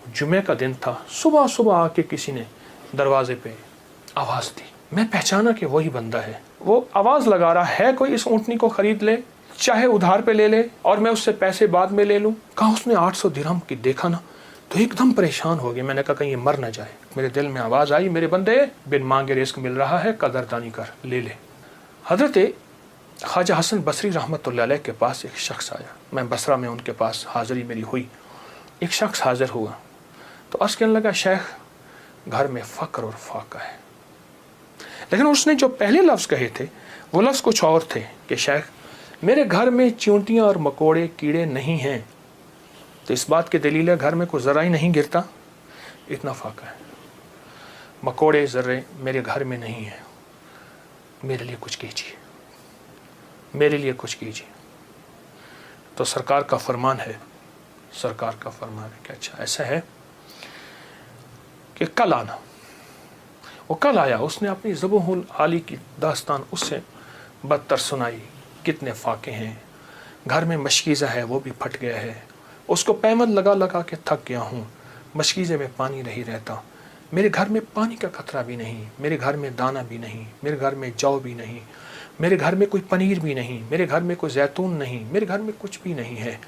जुमे का दिन था, सुबह सुबह आके किसी ने दरवाजे पे आवाज़ दी। मैं पहचाना कि वही बंदा है। वो आवाज़ लगा रहा है कोई इस ऊँटनी को ख़रीद ले, चाहे उधार पे ले ले और मैं उससे पैसे बाद में ले लूँ। कहा उसने 800 दिरहम की। देखा ना तो एकदम परेशान हो गया। मैंने कहा कहीं ये मर ना जाए। मेरे दिल में आवाज़ आई, मेरे बंदे, बिन मांगे रिस्क मिल रहा है, कदरदानी कर, ले ले। हज़रत ख्वाजा हसन बसरी रहमतुल्लाह अलैह के पास एक शख्स आया। मैं बसरा में उनके पास हाज़िरी मेरी हुई। एक शख्स हाज़िर हुआ तो अर्ज़ कहने लगा, शेख घर में फ़क्र और फाका है। लेकिन उसने जो पहले लफ्ज़ कहे थे वो लफ्ज़ कुछ और थे कि शेख मेरे घर में चींटियाँ और मकोड़े कीड़े नहीं हैं, तो इस बात की दलील है घर में कोई ज़रा ही नहीं गिरता, इतना फाका है। मकोड़े ज़र्रे मेरे घर में नहीं हैं, मेरे लिए कुछ कीजिए, मेरे लिए कुछ कीजिए। तो सरकार का फरमान है, सरकार का फरमान है कि अच्छा ऐसा है कि कल आना। वो कल आया। उसने अपनी ज़ुबहुल हाली की दास्तान उससे बदतर सुनाई। कितने फाके हैं, घर में मशकीज़ा है वो भी फट गया है, उसको पैमद लगा लगा के थक गया हूँ, मशकीज़े में पानी नहीं रहता, मेरे घर में पानी का खतरा भी नहीं, मेरे घर में दाना भी नहीं, मेरे घर में जौ भी नहीं, मेरे घर में कोई पनीर भी नहीं, मेरे घर में कोई जैतून नहीं, मेरे घर में कुछ भी नहीं है,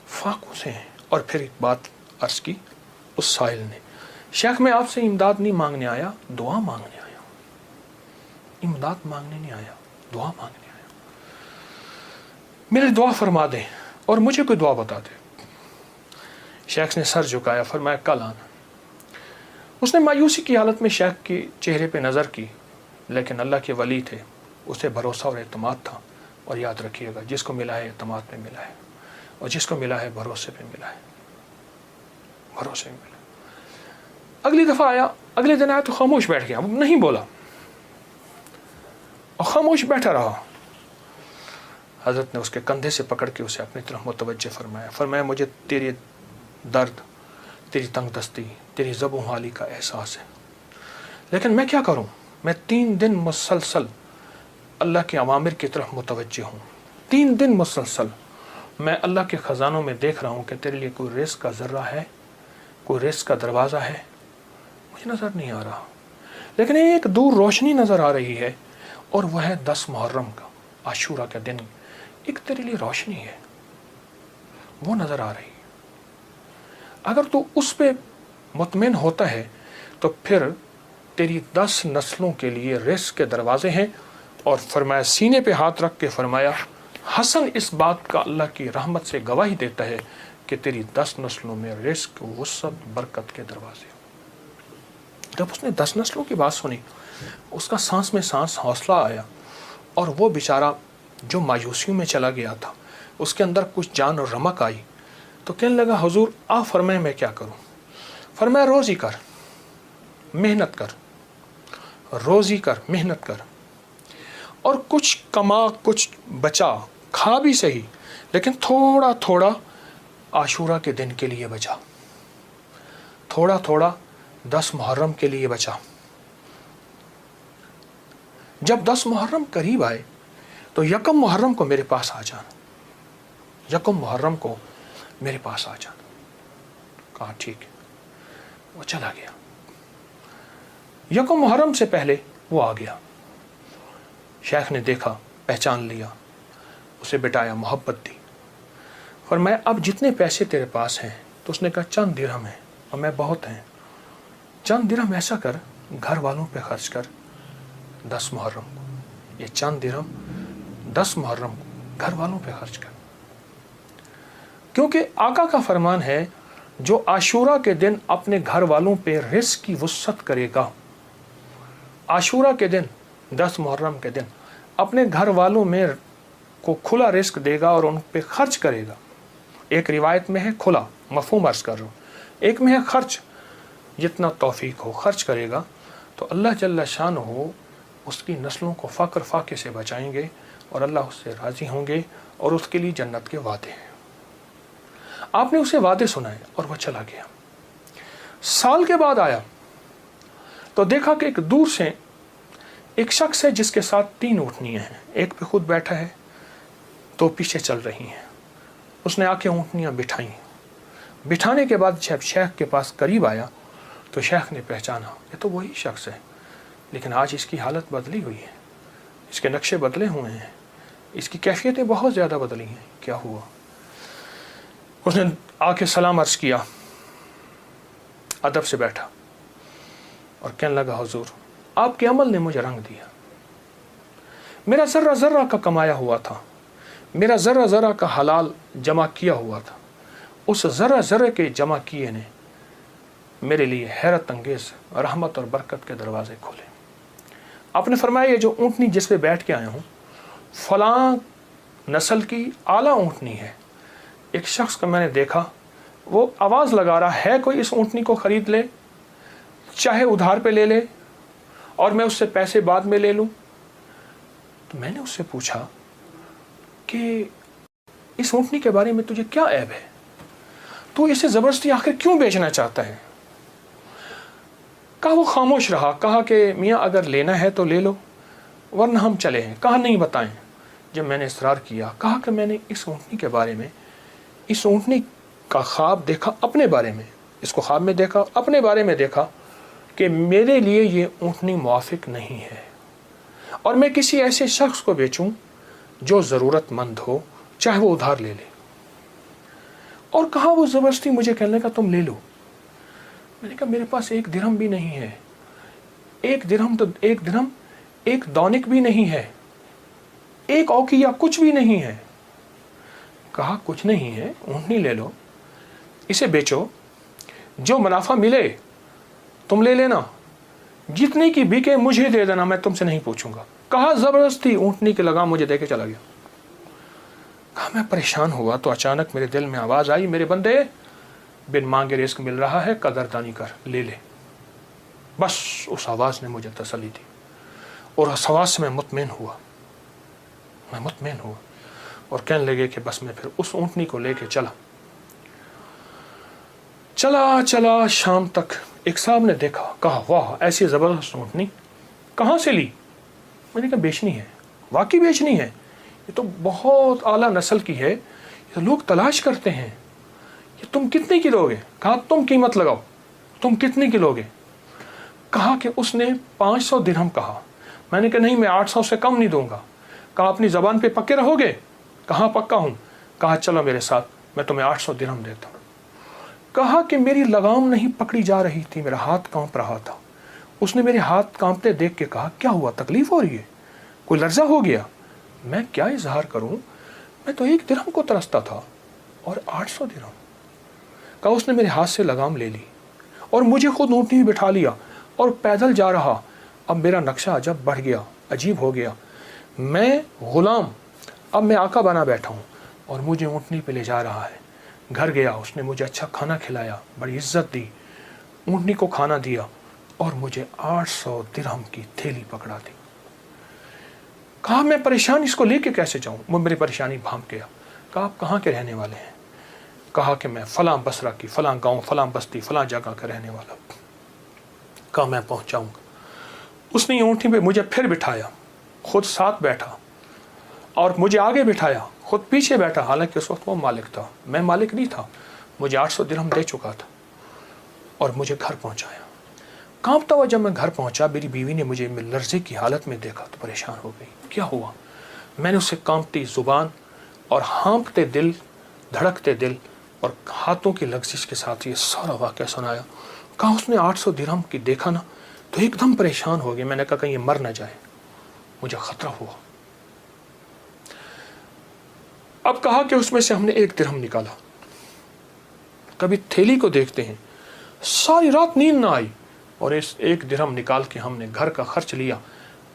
फाकों से हैं। और फिर एक बात अर्ज़ की उस साहिल ने, शेख मैं आपसे इमदाद नहीं मांगने आया, दुआ मांगने आया। इमदाद मांगने नहीं आया, दुआ मांगने आया। मेरे दुआ फरमा दें और मुझे कोई दुआ बता दे। शेख ने सर झुकाया, फरमाया कल आना। उसने मायूसी की हालत में शेख के चेहरे पे नज़र की, लेकिन अल्लाह के वली थे, उसे भरोसा और एतमाद था। और याद रखिएगा, जिसको मिला है एतमाद पे मिला है, और जिसको मिला है भरोसे पे मिला है, भरोसे में मिला। अगली दफ़ा आया, अगले दिन आया तो खामोश बैठ गया, नहीं बोला और खामोश बैठा रहा। हज़रत ने उसके कंधे से पकड़ के उसे अपनी तरफ मुतवज्जे फरमाया। फरमाया मुझे तेरे दर्द, तेरी तंगदस्ती, तेरी ज़ुबान हाली का एहसास है, लेकिन मैं क्या करूं? मैं 3 दिन मुसलसल अल्लाह के अवामिर की तरफ मुतवज्जे हूँ। 3 दिन मुसलसल मैं अल्लाह के ख़ज़ानों में देख रहा हूँ कि तेरे लिए कोई रिस्क का ज़र्रा है, कोई रिस्क का दरवाज़ा है, मुझे नज़र नहीं आ रहा। लेकिन एक दूर रोशनी नज़र आ रही है, और वह है 10 मुहर्रम का, आशूरा का दिन। एक तेरे लिए रोशनी है, वो नज़र आ रही है। अगर तू उस पर मुतमिन होता है तो फिर तेरी 10 नस्लों के लिए रिस्क के दरवाजे हैं। और फरमाया, सीने पे हाथ रख के फरमाया, हसन इस बात का अल्लाह की रहमत से गवाही देता है कि तेरी 10 नस्लों में रिस्क, वसअत, बरकत के दरवाजे। जब उसने 10 नस्लों की बात सुनी, उसका सांस में सांस हौसला आया, और वो बेचारा जो मायूसियों में चला गया था, उसके अंदर कुछ जान और रमक आई। तो कहने लगा, हुजूर आप फरमाए मैं क्या करूं? फरमाया रोज़ी कर, मेहनत कर, रोज़ी कर, मेहनत कर, और कुछ कमा, कुछ बचा, खा भी सही, लेकिन थोड़ा थोड़ा आशूरा के दिन के लिए बचा, थोड़ा थोड़ा 10 मुहर्रम के लिए बचा। जब 10 मुहर्रम करीब आए तो यकम मुहर्रम को मेरे पास आ जाना, यकम मुहर्रम को मेरे पास आ जाना। कहा ठीक है। वो चला गया। यकम मुहर्रम से पहले वो आ गया। शेख ने देखा, पहचान लिया, उसे बिठाया, मोहब्बत दी। फरमाया अब जितने पैसे तेरे पास हैं, तो उसने कहा चंद दिरहम है, और मैं बहुत हैं, चंद दिरहम ऐसा कर घर वालों पे खर्च कर 10 मुहर्रम को। ये चंद दिरहम 10 मुहर्रम को घर वालों पे खर्च कर, क्योंकि आका का फरमान है, जो आशूरा के दिन अपने घर वालों पे रिस्क की वुसअत करेगा, आशूरा के दिन 10 मुहर्रम के दिन अपने घर वालों में को खुला रिस्क देगा और उन पे खर्च करेगा। एक रिवायत में है खुला, मफहूम अर्ज़ कर रहा हूँ, एक में है खर्च, जितना तौफीक हो खर्च करेगा, तो अल्लाह जल्ल शान हो उसकी नस्लों को फ़क्र फाके से बचाएंगे, और अल्लाह उससे राज़ी होंगे, और उसके लिए जन्नत के वादे हैं। आपने उसे वादे सुनाए और वह चला गया। साल के बाद आया तो देखा कि एक दूर से एक शख्स है जिसके साथ 3 ऊँटनियाँ हैं, एक पे खुद बैठा है, 2 पीछे चल रही हैं। उसने आके ऊँटनियाँ बिठाई बिठाने के बाद जब शेख के पास करीब आया तो शेख ने पहचाना ये तो वही शख्स है, लेकिन आज इसकी हालत बदली हुई है, इसके नक्शे बदले हुए हैं, इसकी कैफियतें बहुत ज़्यादा बदली हैं। क्या हुआ? उसने आके सलाम अर्ज़ किया, अदब से बैठा और कहने लगा, हुजूर आपके अमल ने मुझे रंग दिया। मेरा ज़र्रा ज़र्रा का कमाया हुआ था, मेरा ज़र्रा ज़र्रा का हलाल जमा किया हुआ था, उस ज़र्रा ज़र्रे के जमा किए ने मेरे लिए हैरत अंगेज़ रहमत और बरकत के दरवाज़े खोले। आपने फरमाया ये जो ऊँटनी जिस पे बैठ के आया हूँ फ़लाँ नस्ल की आला ऊँटनी है। एक शख्स को मैंने देखा, वो आवाज़ लगा रहा है कोई इस ऊँटनी को ख़रीद ले, चाहे उधार पे ले ले और मैं उससे पैसे बाद में ले लूँ। तो मैंने उससे पूछा कि इस ऊँटनी के बारे में तुझे क्या ऐब है, तू इसे ज़बरदस्ती आखिर क्यों बेचना चाहता है? कहा वो खामोश रहा। कहा कि मियाँ अगर लेना है तो ले लो वरना हम चले हैं। कहा नहीं बताएं। जब मैंने इसरार किया, कहा कि मैंने इस ऊँटनी के बारे में, इस ऊँटनी का ख्वाब देखा अपने बारे में, इसको ख्वाब में देखा, अपने बारे में देखा कि मेरे लिए ये ऊँटनी मुआफिक नहीं है और मैं किसी ऐसे शख्स को बेचूं जो ज़रूरतमंद हो, चाहे वो उधार ले ले। और कहा वो ज़बरदस्ती मुझे कहने का तुम ले लो। मैंने कहा मेरे पास एक दिरहम भी नहीं है, एक दिरहम एक दौनिक भी नहीं है, एक औकिया कुछ भी नहीं है। कहा कुछ नहीं है, ऊँटनी ले लो, इसे बेचो, जो मुनाफा मिले तुम ले लेना, जितने की बिके मुझे दे देना, मैं तुमसे नहीं पूछूंगा। कहा ज़बरदस्ती ऊँटनी के लगाम मुझे देके चला गया। कहा मैं परेशान हुआ तो अचानक मेरे दिल में आवाज़ आई, मेरे बंदे बिन मांगे रिस्क मिल रहा है, कदरदानी कर, ले ले। बस उस आवाज़ ने मुझे तसल्ली दी और उस आवाज़ से मैं मुतमईन हुआ और कहने लगे कि बस मैं फिर उस ऊँटनी को लेके चला शाम तक। एक साहब ने देखा, कहा वाह ऐसी ज़बरदस्त ऊँटनी कहाँ से ली? मैंने कहा बेचनी है, वाकई बेचनी है, ये तो बहुत आला नस्ल की है, ये लोग तलाश करते हैं, ये तुम कितने की लोगे? कहा तुम कीमत लगाओ, तुम कितने की लोगे? कहा कि उसने 500 दिरहम कहा। मैंने कहा नहीं, मैं 800 से कम नहीं दूंगा। कहा अपनी ज़बान पे पक्के रहोगे? कहाँ पक्का हूँ। कहा चलो मेरे साथ, मैं तुम्हें 800 दिरहम देता हूँ। कहा कि मेरी लगाम नहीं पकड़ी जा रही थी, मेरा हाथ कांप रहा था। उसने मेरे हाथ कांपते देख के कहा क्या हुआ, तकलीफ हो रही है, कोई लर्जा हो गया? मैं क्या इजहार करूं, मैं तो 1 दिरहम को तरसता था और 800 दिरहम। कहा उसने मेरे हाथ से लगाम ले ली और मुझे खुद ऊँटनी में बिठा लिया और पैदल जा रहा। अब मेरा नक्शा अजब बढ़ गया, अजीब हो गया। मैं गुलाम, अब मैं आका बना बैठा हूँ और मुझे ऊँटनी पे ले जा रहा है। घर गया, उसने मुझे अच्छा खाना खिलाया, बड़ी इज्जत दी, ऊँटनी को खाना दिया और मुझे 800 दिरहम की थैली पकड़ा दी। कहा मैं परेशान, इसको लेके कैसे जाऊं? वो मेरी परेशानी भांप गया। कहा आप कहाँ के रहने वाले हैं? कहा कि मैं फलां बसरा की, फलां गांव, फलां बस्ती, फलां जगह का रहने वाला। कहा मैं पहुंचाऊंगा। उसने ऊँटनी पे मुझे फिर बिठाया, खुद साथ बैठा और मुझे आगे बिठाया, खुद पीछे बैठा। हालांकि उस वक्त वो मालिक था, मैं मालिक नहीं था। मुझे 800 दिरहम दे चुका था और मुझे घर पहुंचाया। कांपता हुआ जब मैं घर पहुंचा, मेरी बीवी ने मुझे लर्जे की हालत में देखा तो परेशान हो गई। क्या हुआ? मैंने उससे कांपती ज़ुबान और हाँफते दिल, धड़कते दिल और हाथों की लग्जिश के साथ ये सारा वाक़या सुनाया। कहा उसने 800 दिरहम की देखा ना तो एकदम परेशान हो गई। मैंने कहा कहीं ये मर ना जाए, मुझे ख़तरा हुआ। अब कहा कि उसमें से हमने 1 दिरहम निकाला। कभी थैली को देखते हैं, सारी रात नींद ना आई और इस 1 दिरहम निकाल के हमने घर का खर्च लिया।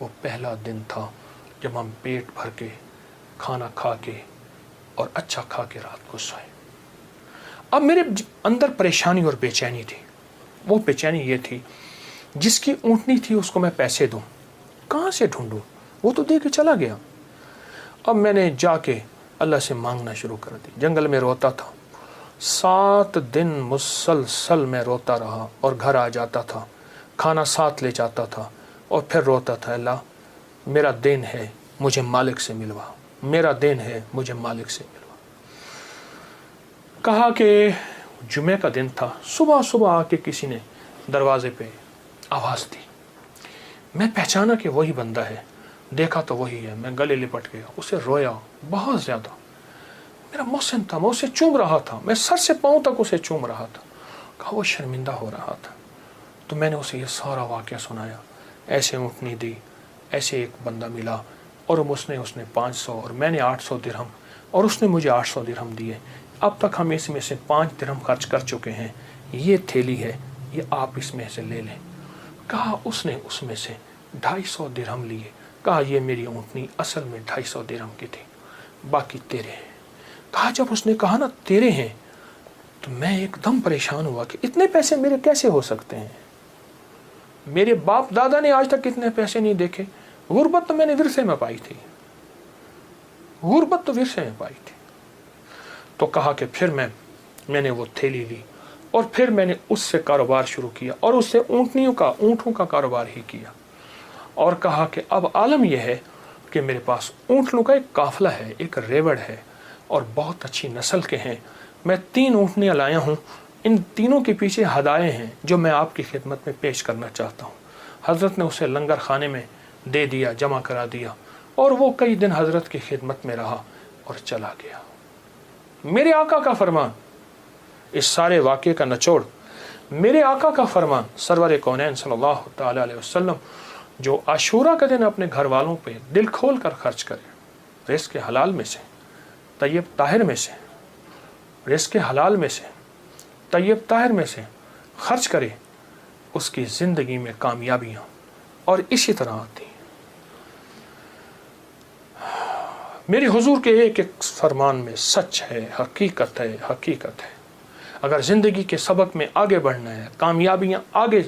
वो पहला दिन था जब हम पेट भर के खाना खा के और अच्छा खा के रात को सोए। अब मेरे अंदर परेशानी और बेचैनी थी। वो बेचैनी ये थी, जिसकी ऊँटनी थी उसको मैं पैसे दूं, कहाँ से ढूंढूं? वो तो दे के चला गया। अब मैंने जाके अल्लाह से मांगना शुरू कर दी। जंगल में रोता था, 7 दिन मुसलसल मैं रोता रहा और घर आ जाता था, खाना साथ ले जाता था और फिर रोता था, अल्लाह मेरा देन है, मुझे मालिक से मिलवा, मेरा देन है, मुझे मालिक से मिलवा। कहा कि जुमे का दिन था, सुबह सुबह आके किसी ने दरवाजे पे आवाज़ दी। मैं पहचाना कि वही बंदा है, देखा तो वही है। मैं गले लिपट गया, उसे रोया बहुत ज़्यादा। मेरा मोहसिन था, मैं उसे चूम रहा था, मैं सर से पाँव तक उसे चूम रहा था। कहा वो शर्मिंदा हो रहा था। तो मैंने उसे ये सारा वाक़या सुनाया, ऐसे ऊँटनी दी, ऐसे एक बंदा मिला और उसने 500 और मैंने 800 दिरहम और उसने मुझे 800 दिरहम दिए। अब तक हम इसमें से 5 दिरहम खर्च कर चुके हैं। ये थैली है, ये आप इसमें से ले लें। कहा उसने उसमें से 250 दिरहम लिए। कहा ये मेरी ऊँटनी असल में 250 दिरहम की थी, बाकी तेरे हैं। कहा जब उसने कहा ना तेरे हैं, तो मैं एकदम परेशान हुआ कि इतने पैसे मेरे कैसे हो सकते हैं। मेरे बाप दादा ने आज तक इतने पैसे नहीं देखे। गुर्बत तो मैंने विरसे में पाई थी, गुर्बत तो विरसे में पाई थी। तो कहा कि फिर मैंने वो थैली ली और फिर मैंने उससे कारोबार शुरू किया और उससे ऊँटों का कारोबार ही किया। और कहा कि अब आलम यह है कि मेरे पास ऊँटों का एक काफिला है, एक रेवड़ है और बहुत अच्छी नस्ल के हैं। मैं 3 ऊँटनियाँ लाया हूँ, इन तीनों के पीछे हदाएँ हैं जो मैं आपकी खिदमत में पेश करना चाहता हूँ। हज़रत ने उसे लंगर खाने में दे दिया, जमा करा दिया और वो कई दिन हज़रत की खिदमत में रहा और चला गया। मेरे आका का फरमान, इस सारे वाक़े का निचोड़ मेरे आका का फरमान सरवर कौनैन सल्लल्लाहु तआला अलैहि वसल्लम, जो आशूरा के दिन अपने घर वालों पे दिल खोल कर खर्च करे, रिज़्क़ के हलाल में से, तय्यब ताहिर में से, रिज़्क़ के हलाल में से, तय्यब ताहिर में से खर्च करे, उसकी ज़िंदगी में कामयाबियाँ और इसी तरह आती हैं। मेरे हुजूर के एक एक फरमान में सच है, हकीकत है, हकीकत है। अगर ज़िंदगी के सबक में आगे बढ़ना है, कामयाबियाँ आगे